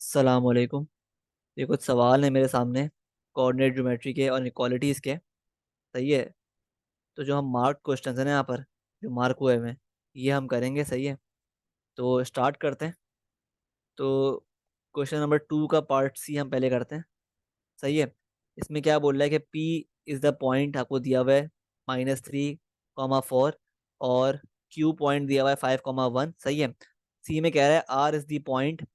सलामकुम। ये कुछ सवाल है मेरे सामने कोऑर्डिनेट ज्योमेट्री के और इक्वालिटीज़ के। सही है। तो जो हम मार्क क्वेश्चंस हैं ना यहाँ पर, जो मार्क हुए हुए हैं, ये हम करेंगे। सही है। तो स्टार्ट करते हैं। तो क्वेश्चन नंबर 2 का पार्ट सी हम पहले करते हैं। सही है। इसमें क्या बोल रहा है कि पी इज़ द पॉइंट आपको दिया हुआ है -3, 4, और क्यू पॉइंट दिया हुआ है 5, 1। सही है। सी में कह रहा है आर इज़ द पॉइंट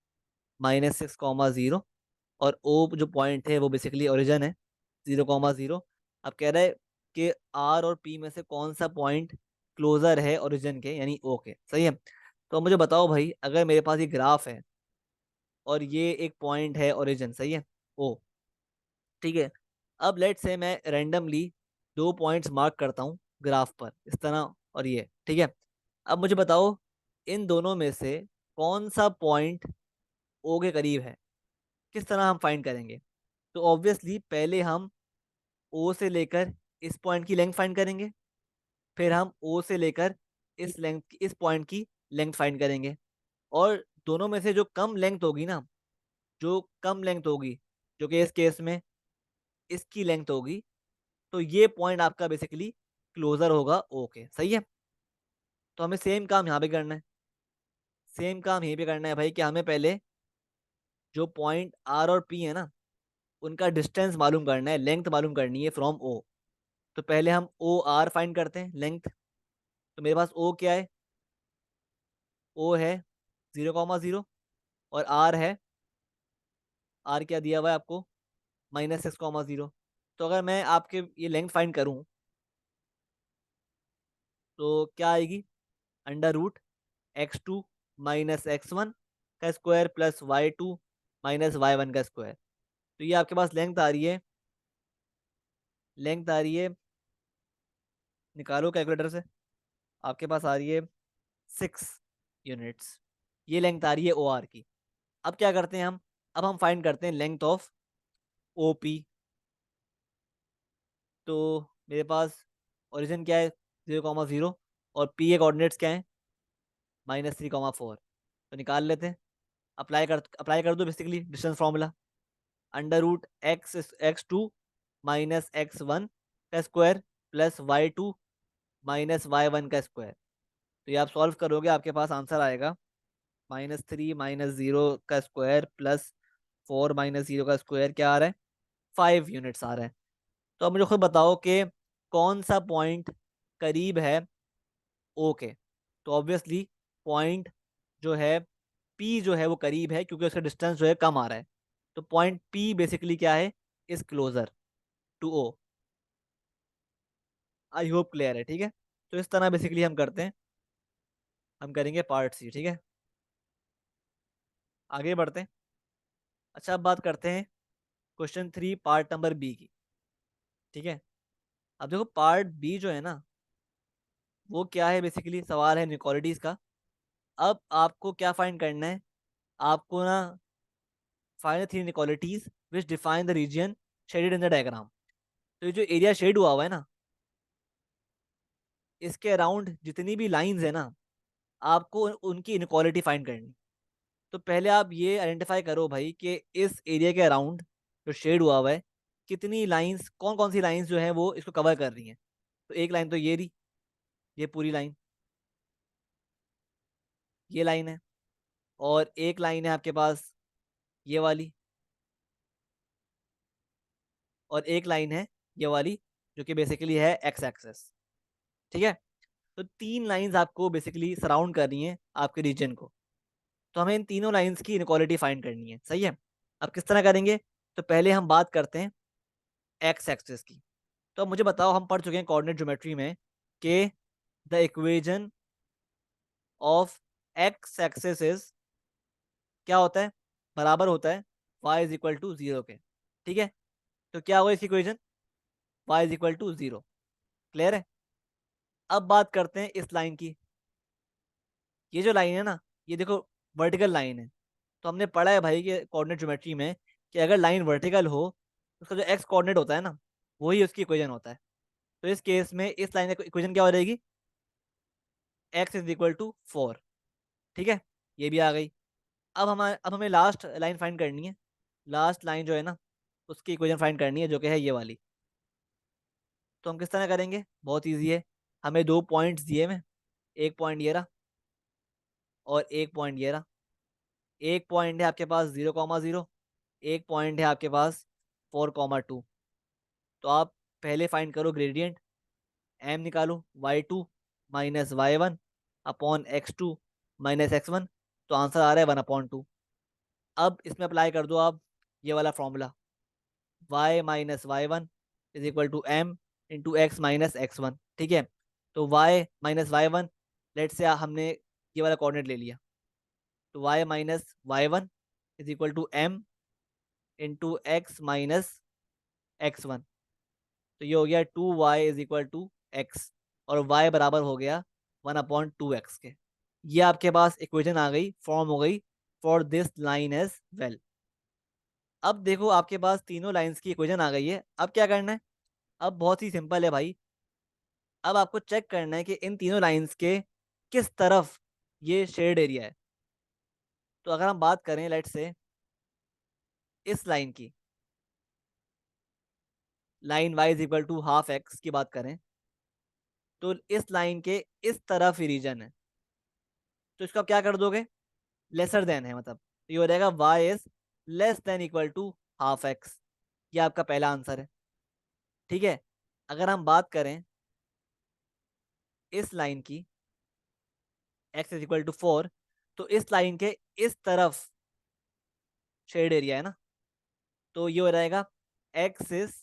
-6, 0, और ओ जो पॉइंट है वो बेसिकली ओरिजिन है 0, 0। अब कह रहा है कि आर और पी में से कौन सा पॉइंट क्लोजर है ओरिजिन के, यानी ओ के। सही है। तो अब मुझे बताओ भाई, अगर मेरे पास ये ग्राफ है और ये एक पॉइंट है ओरिजिन, सही है, ओ, ठीक है। अब लेट से मैं रैंडमली दो पॉइंट्स मार्क करता हूँ ग्राफ पर, इस तरह और ये, ठीक है। अब मुझे बताओ इन दोनों में से कौन सा पॉइंट ओ के करीब है, किस तरह हम फाइंड करेंगे। तो ऑब्वियसली पहले हम ओ से लेकर इस पॉइंट की लेंथ फाइंड करेंगे, फिर हम ओ से लेकर इस पॉइंट की लेंथ फाइंड करेंगे, और दोनों में से जो कम लेंथ होगी ना, जो कम लेंथ होगी, जो कि इस केस में इसकी लेंथ होगी, तो ये पॉइंट आपका बेसिकली क्लोजर होगा ओ के। सही है। तो हमें सेम काम यहाँ पे करना है, सेम काम यहीं पे करना है भाई, कि हमें पहले जो पॉइंट आर और पी है ना, उनका डिस्टेंस मालूम करना है, लेंथ मालूम करनी है फ्रॉम ओ। तो पहले हम ओ आर फाइंड करते हैं, लेंथ। तो मेरे पास ओ क्या है, ओ है 0, 0, और आर है, आर क्या दिया हुआ है आपको, -6, 0। तो अगर मैं आपके ये लेंथ फाइंड करूं तो क्या आएगी, √x2 -x1 का स्क्वायर प्लस y2 -y1 का स्क्वायर। तो ये आपके पास लेंथ आ रही है, लेंथ आ रही है, निकालो कैलकुलेटर से, आपके पास आ रही है 6 यूनिट्स। ये लेंथ आ रही है ओ आर की। अब क्या करते हैं हम, अब हम फाइंड करते हैं लेंथ ऑफ ओ पी। तो मेरे पास ओरिजिन क्या है, 0, 0, और पी के कोऑर्डिनेट्स क्या है, -3, 4। तो निकाल लेते हैं। अप्लाई कर दो basically distance formula, √x2 -x1 का स्क्वायर प्लस y2 -y1 का स्क्वायर। तो ये आप सॉल्व करोगे, आपके पास आंसर आएगा -3 - 0 का स्क्वायर प्लस 4 -0 का स्क्वायर, क्या आ रहा है, 5 यूनिट्स आ रहा है। तो अब मुझे खुद बताओ कि कौन सा पॉइंट करीब है ओ के। तो ऑब्वियसली पॉइंट जो है पी जो है वो करीब है, क्योंकि उसका डिस्टेंस जो है कम आ रहा है। तो पॉइंट पी बेसिकली क्या है, is closer to O. I hope clear है, ठीक है। तो इस तरह बेसिकली हम करते हैं, हम करेंगे पार्ट सी, ठीक है। आगे बढ़ते हैं। अच्छा, अब बात करते हैं क्वेश्चन 3 पार्ट नंबर बी की, ठीक है। अब देखो पार्ट बी जो है ना, वो क्या है, बेसिकली सवाल है इनइक्वालिटीज का। अब आपको क्या फाइंड करना है, आपको ना find the three inequalities which define the region shaded in the diagram. तो ये जो एरिया शेड हुआ हुआ है ना, इसके अराउंड जितनी भी लाइंस है ना, आपको उनकी इनइक्वालिटी फाइंड करनी। तो पहले आप ये आइडेंटिफाई करो भाई कि इस एरिया के अराउंड जो शेड हुआ हुआ है, कितनी लाइंस, कौन कौन सी लाइंस जो है वो इसको कवर कर रही हैं। तो एक लाइन तो ये रही, ये पूरी लाइन, ये लाइन है। और एक लाइन है आपके पास ये वाली, और एक लाइन है ये वाली, जो कि बेसिकली है एक्स एक्सेस, ठीक है। तो तीन लाइंस आपको बेसिकली सराउंड कर रही हैं आपके रीजन को। तो हमें इन तीनों लाइंस की इनक्वालिटी फाइंड करनी है, सही है। अब किस तरह करेंगे, तो पहले हम बात करते हैं एक्स एक्सेस की। तो अब मुझे बताओ, हम पढ़ चुके हैं कोऑर्डिनेट ज्योमेट्री में कि the equation of x axis is, क्या होता है, बराबर होता है y = 0 के, ठीक है। तो क्या होगा इसकी इक्वेशन, y = 0। क्लियर है। अब बात करते हैं इस लाइन की। ये जो लाइन है ना, ये देखो वर्टिकल लाइन है। तो हमने पढ़ा है भाई कि कोऑर्डिनेट ज्योमेट्री में कि अगर लाइन वर्टिकल हो, उसका जो एक्स कोऑर्डिनेट होता है ना, वही उसकी इक्वेशन होता है। तो इस केस में इस लाइन की इक्वेशन क्या हो जाएगी, x = 4, ठीक है। ये भी आ गई। अब हमें लास्ट लाइन फाइंड करनी है। लास्ट लाइन जो है ना, उसकी इक्वेशन फाइंड करनी है, जो कि है ये वाली। तो हम किस तरह करेंगे, बहुत ईजी है। हमें दो पॉइंट्स दिए में, एक पॉइंट ये रहा और एक पॉइंट ये रहा। एक पॉइंट है आपके पास 0,0, एक पॉइंट है आपके पास 4,2। तो आप पहले फाइंड करो ग्रेडियंट, एम निकालो, y2 minus y1 upon x2 minus x1। तो आंसर आ रहा है 1/2। अब इसमें अप्लाई कर दो आप ये वाला formula, y minus y1 is equal to m into x minus x1। ठीक है, तो y माइनस y1, लेट से हमने ये वाला कोऑर्डिनेट ले लिया, तो y minus y1 is equal to m into x minus x1। तो ये हो गया 2y is equal to x, और y बराबर हो गया 1/2x के। ये आपके पास इक्वेशन आ गई, फॉर्म हो गई for this line as well. अब देखो आपके पास तीनों लाइंस की इक्वेशन आ गई है, अब क्या करना है। अब बहुत ही सिंपल है भाई। अब आपको चेक करना है कि इन तीनों लाइंस के किस तरफ ये शेड एरिया है। तो अगर हम बात करें लेट से इस लाइन की, line y is equal to half x की बात करें, तो इस लाइन के इस तरफ ही रीजन है। तो इसको आप क्या कर दोगे, लेसर देन है मतलब, तो ये हो जाएगा y is less than equal to half x. ये आपका पहला आंसर है। ठीक है, अगर हम बात करें इस लाइन की, x इज इक्वल टू 4, तो इस लाइन के इस तरफ शेड एरिया है ना, तो ये हो जाएगा x इज,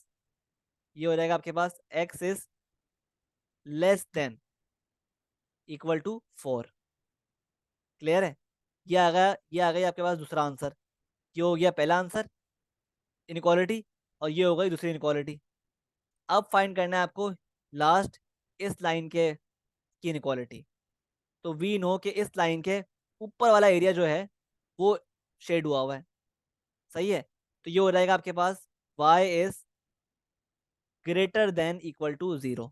ये हो जाएगा आपके पास x is less than equal to 4। Clear है, ये आ गया, ये आ गई आपके पास दूसरा आंसर। ये हो गया पहला आंसर, इनक्वालिटी, और ये हो गई दूसरी इनक्वालिटी। अब फाइंड करना है आपको लास्ट इस लाइन के की इनक्वालिटी। तो वी नो कि इस लाइन के ऊपर वाला एरिया जो है वो शेड हुआ हुआ है। सही है, तो ये हो जाएगा आपके पास y is greater than equal to 0।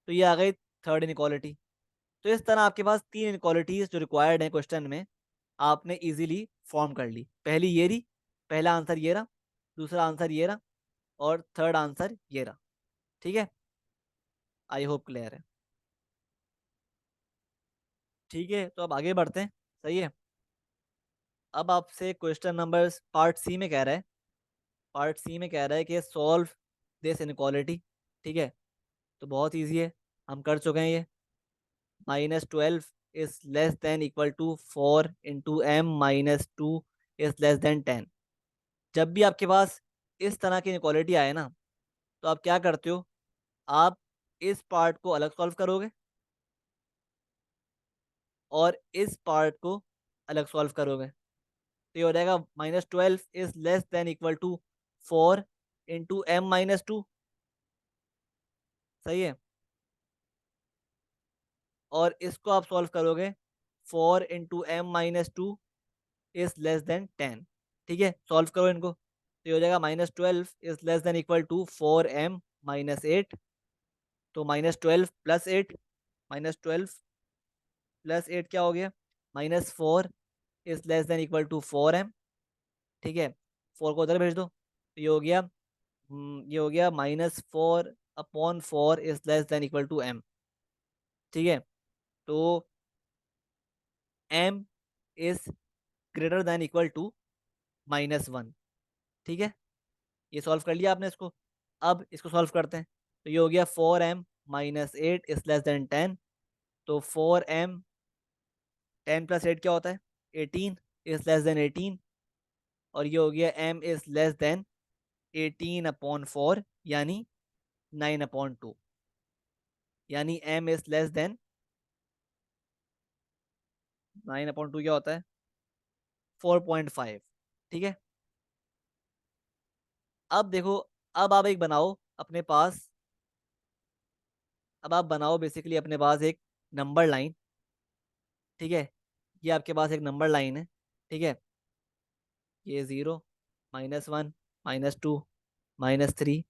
तो ये आ गई थर्ड इनक्वालिटी। तो इस तरह आपके पास तीन इनक्वालिटीज जो रिक्वायर्ड है क्वेश्चन में, आपने इजीली फॉर्म कर ली। पहली ये रही, पहला आंसर ये रहा, दूसरा आंसर ये रहा, और थर्ड आंसर ये रहा। ठीक है, आई होप क्लियर है। ठीक है, तो अब आगे बढ़ते हैं। सही है, अब आपसे क्वेश्चन नंबर पार्ट सी में कह रहा है, पार्ट सी में कह रहा है कि सॉल्व दिस इनक्वालिटी। ठीक है, तो बहुत इजी है, हम कर चुके हैं ये। -12 is less than equal to 4 into m minus 2 is less than 10। जब भी आपके पास इस तरह की इनक्वालिटी आए ना, तो आप क्या करते हो, आप इस पार्ट को अलग सॉल्व करोगे और इस पार्ट को अलग सॉल्व करोगे। तो ये हो जाएगा -12 is less than equal to 4 into m minus 2। सही है, और इसको आप सॉल्व करोगे 4 into m minus 2 is less than 10। ठीक है, सॉल्व करो इनको, तो ये हो जाएगा -12 is less than equal to 4m minus 8। तो -12 प्लस 8, -12 प्लस 8 क्या हो गया, -4 is less than equal to 4m। ठीक है, 4 को उधर भेज दो, तो ये हो गया ये हो गया -4/4 is less than equal to m। ठीक है, तो m is greater than equal to -1। ठीक है, ये सॉल्व कर लिया आपने इसको। अब इसको सॉल्व करते हैं, तो ये हो गया 4m minus 8 is less than 10। तो 4m, 10 प्लस 8 क्या होता है, 18 इज लेस देन 18। और ये हो गया m इज लेस देन 18/4, यानी 9/2, यानी m इज लेस देन 9/2 क्या होता है, 4.5। ठीक है, अब देखो, अब आप एक बनाओ अपने पास, अब आप बनाओ बेसिकली अपने पास एक नंबर लाइन। ठीक है, ये आपके पास एक नंबर लाइन है। ठीक है, ये 0, -1, -2, -3,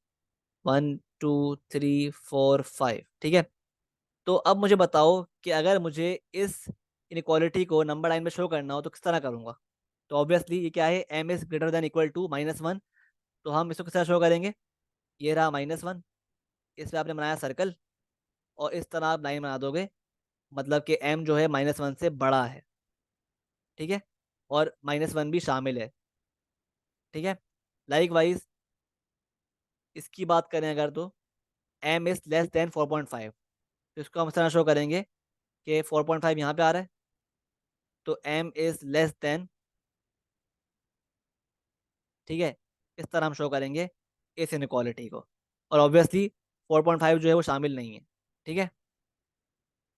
1 2 3 4 5। ठीक है, तो अब मुझे बताओ कि अगर मुझे इस इनक्वालिटी को नंबर लाइन में शो करना हो तो किस तरह करूँगा। तो ऑब्वियसली ये क्या है, m is greater than equal to -1। तो हम इसको किस तरह शो करेंगे, ये रहा -1, इस पे आपने बनाया सर्कल, और इस तरह आप लाइन बना दोगे, मतलब कि एम जो है -1 से बड़ा है, ठीक है, और -1 भी शामिल है, ठीक है। लाइक वाइज इसकी बात करें अगर, तो एम इज लेस देन 4.5, तो इसको हम इस तरह शो करेंगे कि 4.5 यहाँ पे आ रहा है, तो एम इज लेस देन, ठीक है, इस तरह हम शो करेंगे इस इनक्वालिटी को, और ऑब्वियसली 4.5 जो है वो शामिल नहीं है, ठीक है।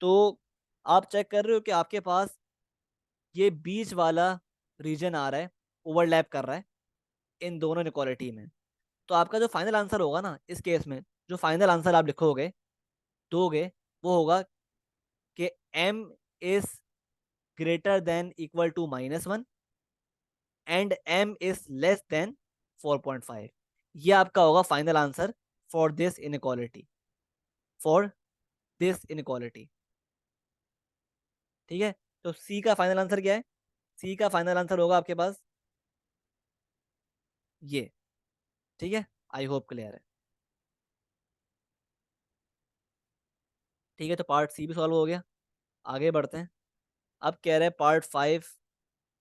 तो आप चेक कर रहे हो कि आपके पास ये बीच वाला रीजन आ रहा है, ओवरलैप कर रहा है इन दोनों इनक्वालिटी में। तो आपका जो फाइनल आंसर होगा ना इस केस में, जो फाइनल आंसर आप लिखोगे, दोगे, वो होगा कि m is greater than equal to -1 and m is less than 4.5। ये आपका होगा final answer for this inequality, for this inequality, ठीक है। तो सी का फाइनल आंसर क्या है, सी का फाइनल आंसर होगा आपके पास ये, ठीक है। आई होप क्लियर है, ठीक है। तो पार्ट सी भी सॉल्व हो गया, आगे बढ़ते हैं। अब कह रहे हैं पार्ट 5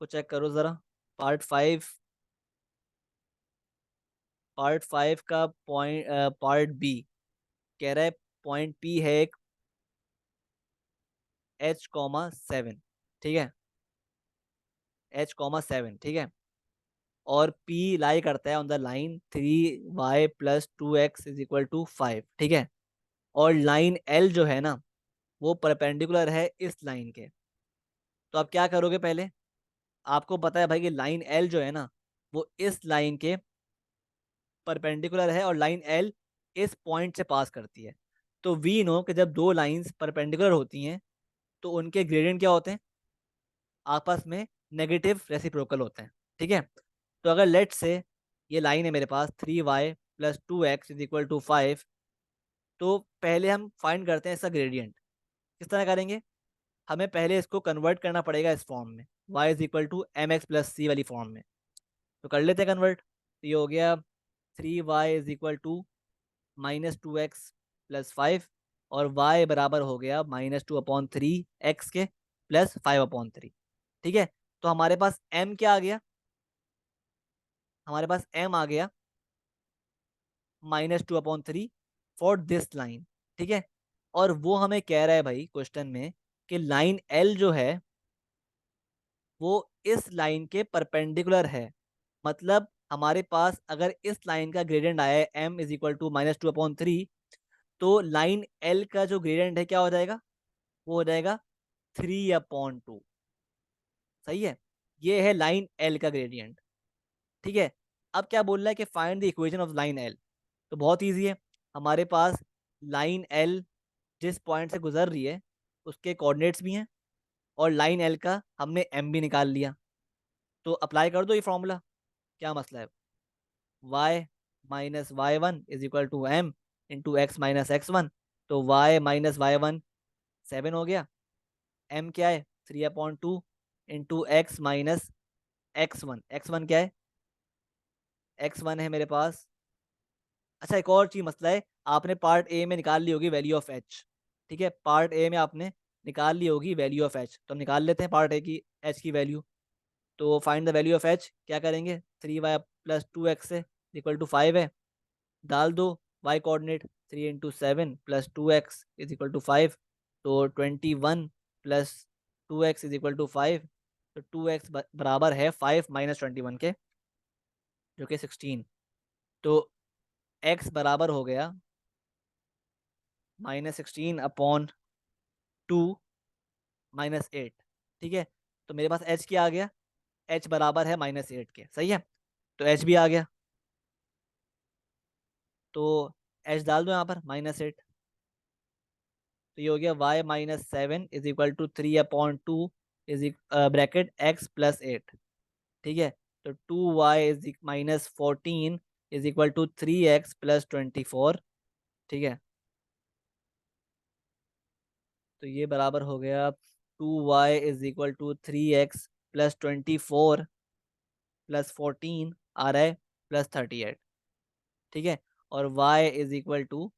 को चेक करो ज़रा। पार्ट 5, पार्ट 5 का पॉइंट, पार्ट बी कह रहा है पॉइंट पी है एक h,7, ठीक है, h,7, ठीक है, और p लाई करता है ऑन द लाइन 3y+2x = 5, ठीक है, और लाइन l जो है ना वो परपेंडिकुलर है इस लाइन के। तो आप क्या करोगे, पहले आपको पता है भाई कि लाइन l जो है ना वो इस लाइन के परपेंडिकुलर है, और लाइन l इस पॉइंट से पास करती है। तो वी नो कि जब दो लाइंस परपेंडिकुलर होती हैं तो उनके ग्रेडियंट क्या होते हैं, आपस में नेगेटिव रेसिप्रोकल होते हैं, ठीक है। तो अगर लेट से ये लाइन है मेरे पास 3y+2x = 5, तो पहले हम फाइंड करते हैं इसका ग्रेडियंट। किस तरह करेंगे, हमें पहले इसको कन्वर्ट करना पड़ेगा इस फॉर्म में, y=mx+c वाली फॉर्म में। तो कर लेते हैं कन्वर्ट। तो ये हो गया 3y = -2x + 5, और y बराबर हो गया -2/3 x के +5/3, ठीक है। तो हमारे पास m क्या आ गया, हमारे पास m आ गया -2/3 फॉर दिस लाइन, ठीक है। और वो हमें कह रहा है भाई क्वेश्चन में कि लाइन l जो है वो इस लाइन के परपेंडिकुलर है। मतलब हमारे पास अगर इस लाइन का ग्रेडियंट आया है m = -2/3, तो लाइन l का जो ग्रेडियंट है क्या हो जाएगा, वो हो जाएगा 3/2। सही है, ये है लाइन l का ग्रेडियंट, ठीक है। अब क्या बोल रहा है कि find the equation of line l। तो बहुत ईजी है, हमारे पास लाइन l जिस पॉइंट से गुजर रही है उसके कोऑर्डिनेट्स भी हैं, और लाइन l का हमने m भी निकाल लिया। तो अप्लाई कर दो ये फॉर्मूला, क्या मसला है, y-y1 = m x-x1। तो y-y1 7 हो गया, m क्या है 3/2 x-x1, x1 क्या है, x1 है मेरे पास। अच्छा, एक और चीज मसला है, आपने पार्ट ए में निकाल ली होगी वैल्यू ऑफ एच, ठीक है, पार्ट ए में आपने निकाल ली होगी वैल्यू ऑफ एच। तो हम निकाल लेते हैं पार्ट ए की एच की वैल्यू। तो find the value of H क्या करेंगे, 3y+2x से =5 है, डाल दो y कोऑर्डिनेट, 3 × 7 + 2x = 5, तो 21 + 2x = 5। तो 2x बराबर है 5 - 21 के, जो कि 16। तो x बराबर हो गया -16/2 -8, ठीक है। तो मेरे पास h क्या आ गया, h बराबर है -8 के, सही है। तो h भी आ गया, तो h डाल दो यहाँ पर -8। तो ये हो गया y-7 = 3/2 ब्रैकेट x+8, ठीक है। तो 2y -14 = 3x + 24, ठीक है। तो ये बराबर हो गया 2y = 3x + 24 प्लस 14 आ रहा है प्लस 38, ठीक है। और y is equal to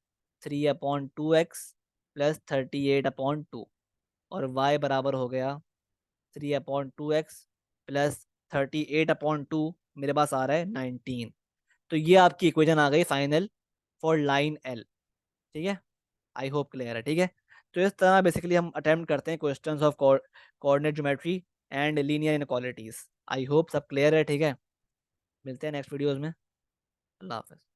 3/2x plus 38/2, और y बराबर हो गया 3/2x प्लस 38/2, मेरे पास आ रहा है 19। तो ये आपकी इक्वेशन आ गई फाइनल फॉर लाइन एल, ठीक है। आई होप क्लियर है, ठीक है। तो इस तरह बेसिकली हम अटेम्प्ट करते हैं questions of coordinate geometry and linear inequalities. I hope सब क्लियर है, ठीक है। मिलते हैं नेक्स्ट वीडियोस में। अल्लाह हाफिज़।